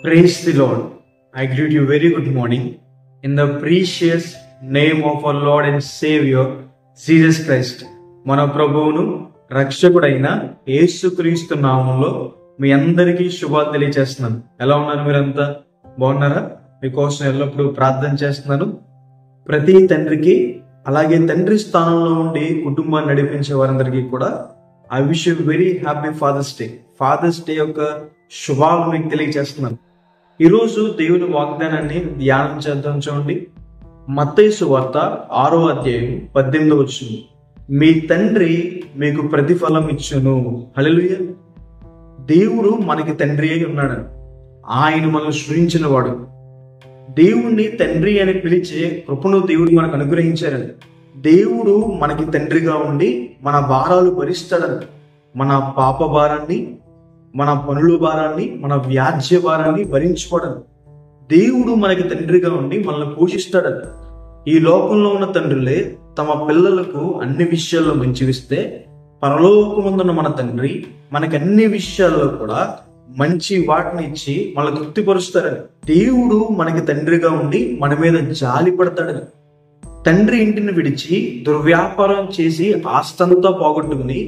Praise the Lord. I greet you very good morning in the precious name of our Lord and Savior Jesus Christ. మన ప్రభువును రక్షకుడైన యేసుక్రీస్తు నామములో మీ అందరికీ శుభాలు తెలియజేస్తున్నాను. ఎలా ఉన్నారు? మీరంతా బాగున్నారా? మీకోసం ఎల్లప్పుడూ ప్రార్థన చేస్తున్నాను. ప్రతి తండ్రికి అలాగే తండ్రి స్థానంలో ఉండి కుటుంబాన్ని నడిపించే వారందరికీ కూడా I wish you very happy father's day యొక్క శుభాలు మీకు తెలియజేస్తున్నాను. ఈరోజు దేవుని వాగ్దానాన్ని ధ్యానం చేద్దాం. చూడండి, మత్తయి సువార్త 6వ అధ్యాయం 18వ వచనం. మీ తండ్రి మీకు ప్రతిఫలం ఇచ్చును. హల్లెలూయా. దేవుడు మనకి తండ్రి అయి ఉన్నాడు. ఆయన మనల్ని సృష్టించిన వాడు. దేవుణ్ణి తండ్రి అని పిలిచే కృపను దేవుడు మనకు అనుగ్రహించారని. దేవుడు మనకి తండ్రిగా ఉండి మన భారాలు భరిస్తాడని. మన పాప భారాన్ని, మన పనుల భారాన్ని, మన వ్యాజ్య భారాన్ని భరించుకోవడం. దేవుడు మనకి తండ్రిగా ఉండి మనల్ని పోషిస్తాడని. ఈ లోకంలో ఉన్న తండ్రులే తమ పిల్లలకు అన్ని విషయాల్లో మంచివిస్తే, పరలోకమందున్న మన తండ్రి మనకి అన్ని విషయాల్లో కూడా మంచి వాటిని ఇచ్చి మనల్ని తృప్తిపరుస్తాడని. దేవుడు మనకి తండ్రిగా ఉండి మన మీద జాలి పడతాడని. తండ్రి ఇంటిని విడిచి దుర్వ్యాపారం చేసి ఆస్తంతా పోగొట్టుకుని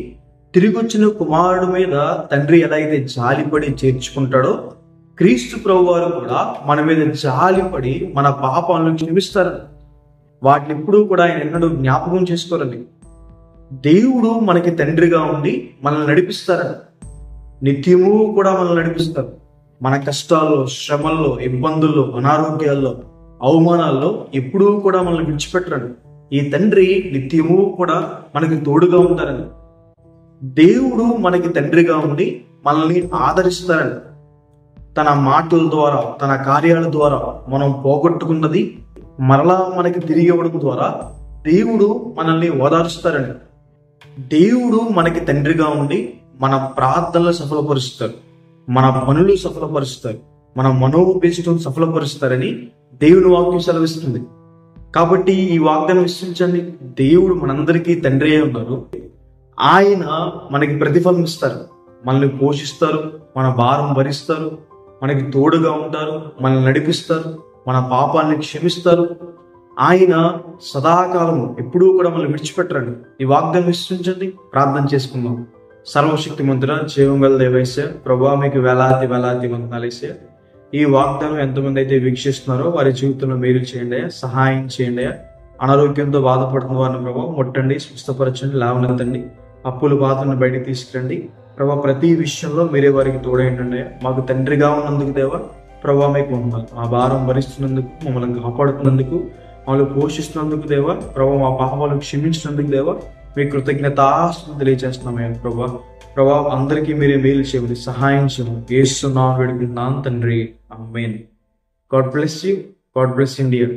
తిరిగి వచ్చిన కుమారుడు మీద తండ్రి ఎలా అయితే జాలిపడి చేర్చుకుంటాడో, క్రీస్తు ప్రభువారు కూడా మన మీద జాలిపడి మన పాపాలను క్షమిస్తారని. వాటిని ఎప్పుడూ కూడా ఆయన ఎన్నడూ జ్ఞాపకం చేసుకోరని. దేవుడు మనకి తండ్రిగా ఉండి మనల్ని నడిపిస్తారని. నిత్యము కూడా మనల్ని నడిపిస్తారు. మన కష్టాల్లో, శ్రమల్లో, ఇబ్బందుల్లో, అనారోగ్యాల్లో, అవమానాల్లో ఎప్పుడూ కూడా మనల్ని విడిచిపెట్టరని. ఈ తండ్రి నిత్యము కూడా మనకి తోడుగా ఉంటారని. దేవుడు మనకి తండ్రిగా ఉండి మనల్ని ఆదరిస్తారని. తన మాటల ద్వారా, తన కార్యాల ద్వారా మనం పోగొట్టుకున్నది మరలా మనకి తిరిగి ఇవ్వడం ద్వారా దేవుడు మనల్ని ఓదారుస్తారని. దేవుడు మనకి తండ్రిగా ఉండి మన ప్రార్థనలు సఫలపరుస్తారు, మన పనులు సఫలపరుస్తారు, మన మనోపేక్షను సఫలపరుస్తారని దేవుని వాక్యం సెలవిస్తుంది. కాబట్టి ఈ వాగ్దానం విశ్వసించండి. దేవుడు మనందరికీ తండ్రి అయి ఉన్నారు. ఆయన మనకి ప్రతిఫలం ఇస్తారు, మనల్ని పోషిస్తారు, మన భారం భరిస్తారు, మనకి తోడుగా ఉంటారు, మనల్ని నడిపిస్తారు, మన పాపాన్ని క్షమిస్తారు. ఆయన సదాకాలము ఎప్పుడూ కూడా మనల్ని విడిచిపెట్టరండి. ఈ వాగ్దానం విశ్వసించండి. ప్రార్థన చేసుకుందాం. సర్వశక్తిమంతుడా, జీవం గల దేవైసే, ప్రభువా మీకు వేలాది వందనాలేసే. ఈ వాగ్దానం ఎంతమంది అయితే వీక్షిస్తున్నారో వారి జీవితంలో మేలు చేయండి, సహాయం చేయండి. అనారోగ్యంతో బాధపడుతున్న వారిని ప్రభావ ముట్టండి, స్వస్థపరచండి, లేవనెత్తండి. అప్పుల బాధలను బయటికి తీసుకురండి ప్రభావ. ప్రతి విషయంలో మీరే వారికి తోడైండండి. మాకు తండ్రిగా ఉన్నందుకు దేవా ప్రభావ మీకు వందనాలు. మా భారం భరిస్తున్నందుకు, మమ్మల్ని కాపాడుతున్నందుకు, మమ్మల్ని పోషిస్తున్నందుకు దేవా ప్రభావ, మా పాపాలను క్షమించినందుకు దేవా మీ కృతజ్ఞతాస్తుతులు తెలియజేస్తున్నాం ప్రభావ. అందరికీ మీరే మేలు చేయమని సహాయం చేయమని యేసు నామములో వేడుకుంటున్నాను తండ్రి. ఆమేన్. God bless you. God bless India.